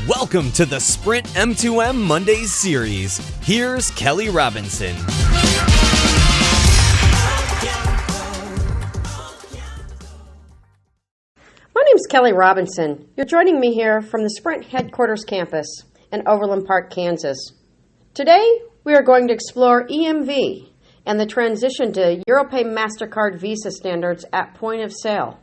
Welcome to the Sprint M2M Mondays series. Here's Kelly Robinson. My name's Kelly Robinson. You're joining me here from the Sprint headquarters campus in Overland Park, Kansas. Today, we are going to explore EMV and the transition to Europay MasterCard Visa standards at point of sale.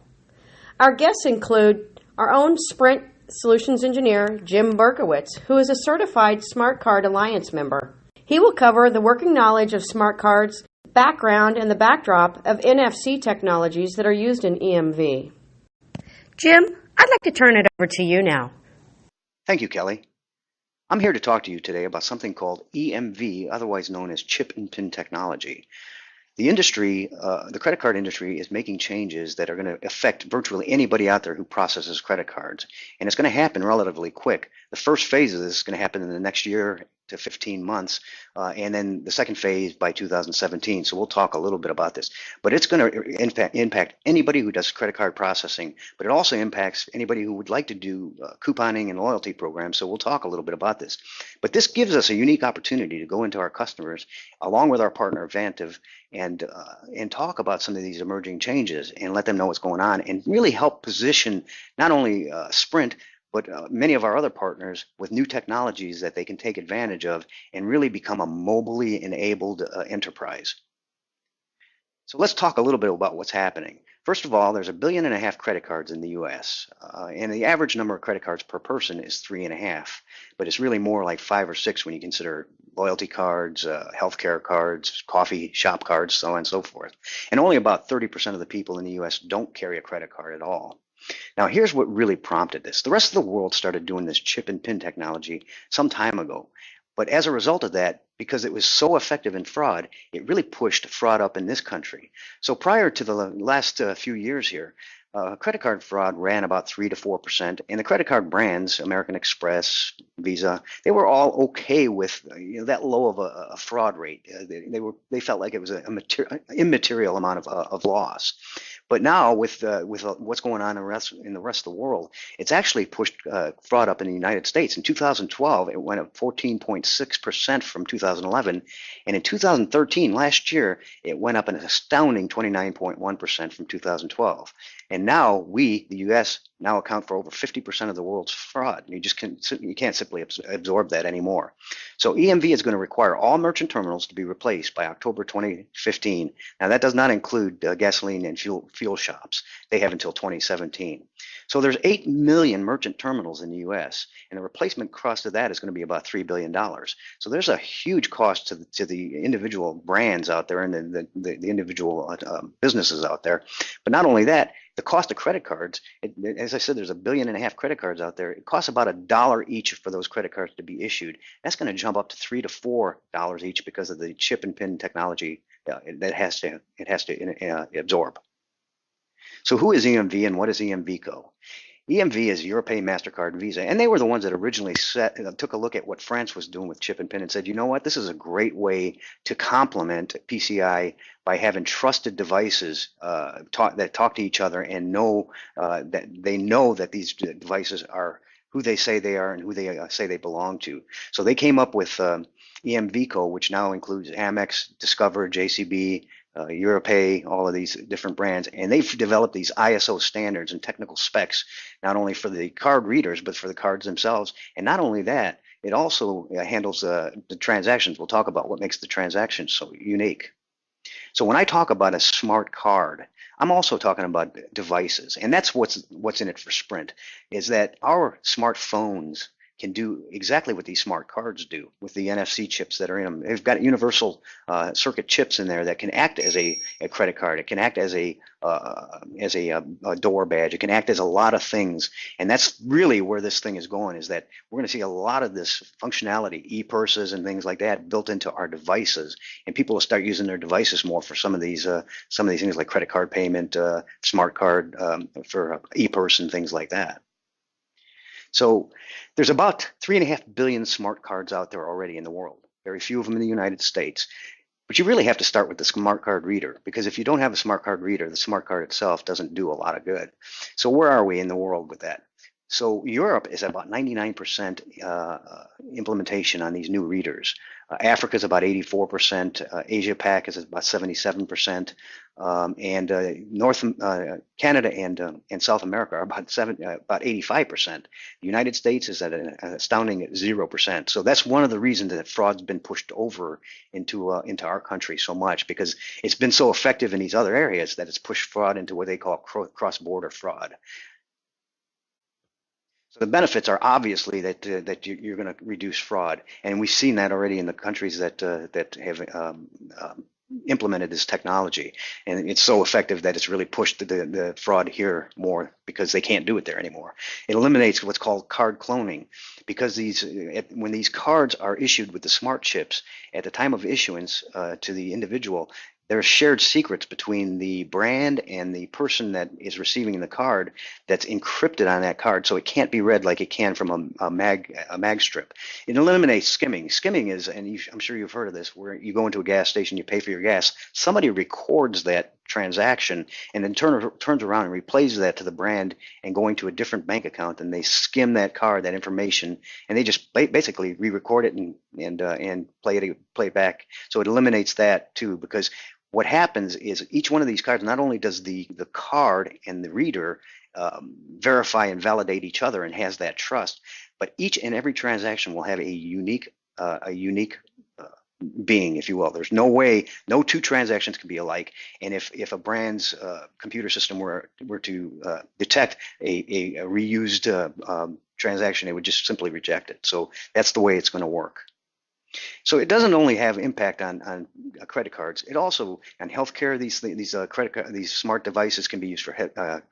Our guests include our own Sprint Solutions Engineer, Jim Berkowicz, who is a certified Smart Card Alliance member. He will cover the working knowledge of smart cards, background, and the backdrop of NFC technologies that are used in EMV. Jim, I'd like to turn it over to you now. Thank you, Kelly. I'm here to talk to you today about something called EMV, otherwise known as chip and pin technology. The industry, the credit card industry, is making changes that are going to affect virtually anybody out there who processes credit cards. And it's going to happen relatively quick. The first phase of this is going to happen in the next year to 15 months, and then the second phase by 2017. So we'll talk a little bit about this. But it's going to impact anybody who does credit card processing, but it also impacts anybody who would like to do couponing and loyalty programs. So we'll talk a little bit about this. But this gives us a unique opportunity to go into our customers, along with our partner Vantiv, and talk about some of these emerging changes and let them know what's going on and really help position not only Sprint, but many of our other partners with new technologies that they can take advantage of and really become a mobilely enabled enterprise. So let's talk a little bit about what's happening. First of all, there's 1.5 billion credit cards in the US, and the average number of credit cards per person is 3.5, but it's really more like 5 or 6 when you consider loyalty cards, healthcare cards, coffee shop cards, so on and so forth. And only about 30% of the people in the US don't carry a credit card at all. Now, here's what really prompted this. The rest of the world started doing this chip and pin technology some time ago. But as a result of that, because it was so effective in fraud, it really pushed fraud up in this country. So prior to the last few years here, credit card fraud ran about 3 to 4%, and the credit card brands, American Express, Visa, they were all okay with that low of a fraud rate. They felt like it was an immaterial amount of loss. But now with what's going on in the rest of the world, it's actually pushed fraud up in the United States. In 2012, it went up 14.6% from 2011, and in 2013, last year, it went up an astounding 29.1% from 2012. And now we, the U.S., now account for over 50% of the world's fraud. You can't simply absorb that anymore. So EMV is going to require all merchant terminals to be replaced by October 2015. Now that does not include gasoline and fuel shops. They have until 2017. So there's 8 million merchant terminals in the U.S., and the replacement cost of that is going to be about $3 billion. So there's a huge cost to the individual brands out there and the individual businesses out there. But not only that, the cost of credit cards, as I said, there's 1.5 billion credit cards out there. It costs about $1 each for those credit cards to be issued. That's going to jump up to $3 to $4 each because of the chip and pin technology that it has to absorb. So who is EMV and what is EMVCO? EMV is Europay MasterCard Visa, and they were the ones that originally took a look at what France was doing with chip and pin and said, you know what, this is a great way to complement PCI by having trusted devices that talk to each other and know that these devices are who they say they are and who they say they belong to. So they came up with EMVCO, which now includes Amex, Discover, JCB, Europay, all of these different brands, and they've developed these ISO standards and technical specs, not only for the card readers, but for the cards themselves. And not only that, it also handles the transactions. We'll talk about what makes the transactions so unique. So when I talk about a smart card, I'm also talking about devices, and that's what's in it for Sprint, is that our smartphones can do exactly what these smart cards do with the NFC chips that are in them. They've got universal circuit chips in there that can act as a credit card. It can act as a door badge. It can act as a lot of things. And that's really where this thing is going, is that we're going to see a lot of this functionality, e-purses and things like that, built into our devices. And people will start using their devices more for some of these things like credit card payment, smart card for e-purse and things like that. So there's about 3.5 billion smart cards out there already in the world, very few of them in the United States. But you really have to start with the smart card reader, because if you don't have a smart card reader, the smart card itself doesn't do a lot of good. So where are we in the world with that? So Europe is about 99% implementation on these new readers. Africa is about 84%. Asia Pac is about 77%. And Canada and South America are about 85%. The United States is at an astounding 0%. So that's one of the reasons that fraud's been pushed over into our country so much, because it's been so effective in these other areas that it's pushed fraud into what they call cross-border fraud. So the benefits are obviously that you're going to reduce fraud, and we've seen that already in the countries that have implemented this technology, and it's so effective that it's really pushed the fraud here more because they can't do it there anymore. It eliminates what's called card cloning, because when these cards are issued with the smart chips at the time of issuance to the individual, there are shared secrets between the brand and the person that is receiving the card that's encrypted on that card, so it can't be read like it can from a mag strip. It eliminates skimming. Skimming is, and I'm sure you've heard of this, where you go into a gas station, you pay for your gas, somebody records that transaction and then turns around and replays that to the brand and going to a different bank account, and they skim that card, that information, and they just basically re-record it and play it back. So it eliminates that too, because what happens is each one of these cards, not only does the card and the reader verify and validate each other and has that trust, but each and every transaction will have a unique being, if you will. There's no way, no two transactions can be alike. And if a brand's computer system were to detect a reused transaction, it would just simply reject it. So that's the way it's going to work. So it doesn't only have impact on credit cards. It also on healthcare. These smart devices can be used for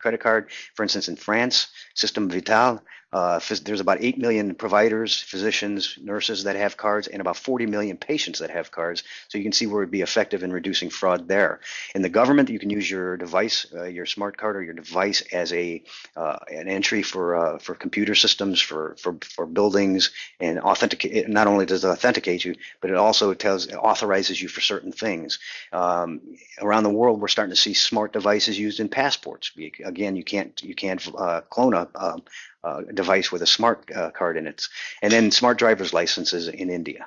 credit card. For instance, in France, System Vital, there's about 8 million providers, physicians, nurses that have cards, and about 40 million patients that have cards. So you can see where it'd be effective in reducing fraud there. In the government, you can use your device, your smart card or your device as an entry for computer systems, for buildings, and authenticate. Not only does it authenticate you, but it also authorizes you for certain things. Around the world, we're starting to see smart devices used in passports. Again, you can't clone a device with a smart card in it, and then smart driver's licenses in India.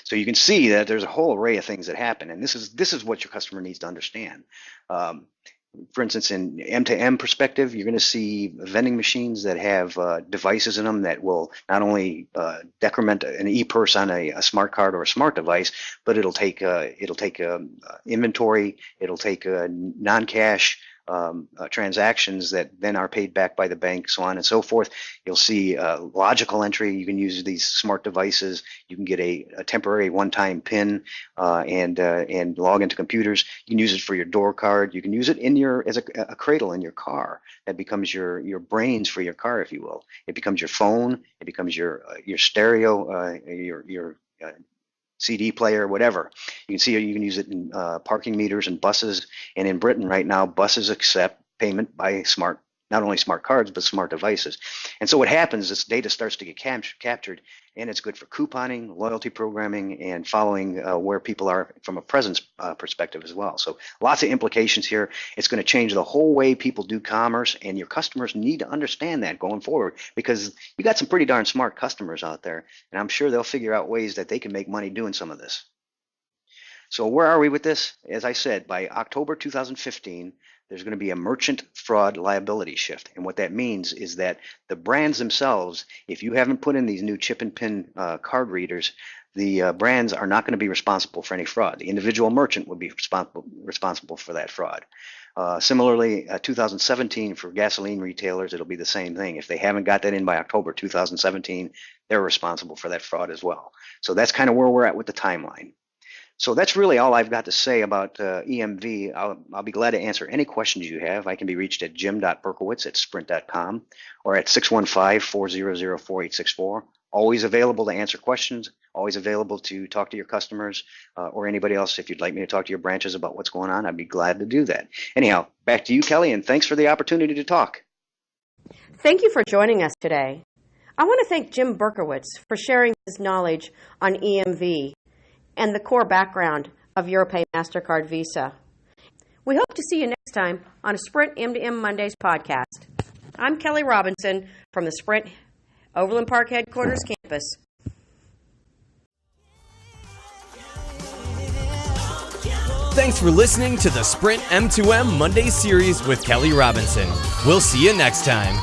So you can see that there's a whole array of things that happen, and this is what your customer needs to understand. For instance, in M2M perspective, you're going to see vending machines that have devices in them that will not only decrement an e-purse on a smart card or a smart device, but it'll take inventory, it'll take non-cash transactions that then are paid back by the bank, so on and so forth. You'll see logical entry. You can use these smart devices. You can get a temporary one-time PIN and log into computers. You can use it for your door card. You can use it as a cradle in your car. That becomes your brains for your car, if you will. It becomes your phone. It becomes your stereo, your CD player, whatever. You can see you can use it in parking meters and buses. And in Britain right now, buses accept payment by not only smart cards, but smart devices. And so what happens is data starts to get captured, and it's good for couponing, loyalty programming, and following where people are from a presence perspective as well. So lots of implications here. It's going to change the whole way people do commerce, and your customers need to understand that going forward, because you got some pretty darn smart customers out there, and I'm sure they'll figure out ways that they can make money doing some of this. So where are we with this? As I said, by October 2015, there's going to be a merchant fraud liability shift. And what that means is that the brands themselves, if you haven't put in these new chip and PIN card readers, the brands are not going to be responsible for any fraud. The individual merchant would be responsible for that fraud. Similarly, 2017 for gasoline retailers, it'll be the same thing. If they haven't got that in by October 2017, they're responsible for that fraud as well. So that's kind of where we're at with the timeline. So that's really all I've got to say about EMV. I'll be glad to answer any questions you have. I can be reached at jim.berkowitz@sprint.com or at 615-400-4864. Always available to answer questions, always available to talk to your customers or anybody else. If you'd like me to talk to your branches about what's going on, I'd be glad to do that. Anyhow, back to you, Kelly, and thanks for the opportunity to talk. Thank you for joining us today. I want to thank Jim Berkowicz for sharing his knowledge on EMV and the core background of Europay MasterCard Visa. We hope to see you next time on a Sprint M2M Mondays podcast. I'm Kelly Robinson from the Sprint Overland Park Headquarters campus. Thanks for listening to the Sprint M2M Monday series with Kelly Robinson. We'll see you next time.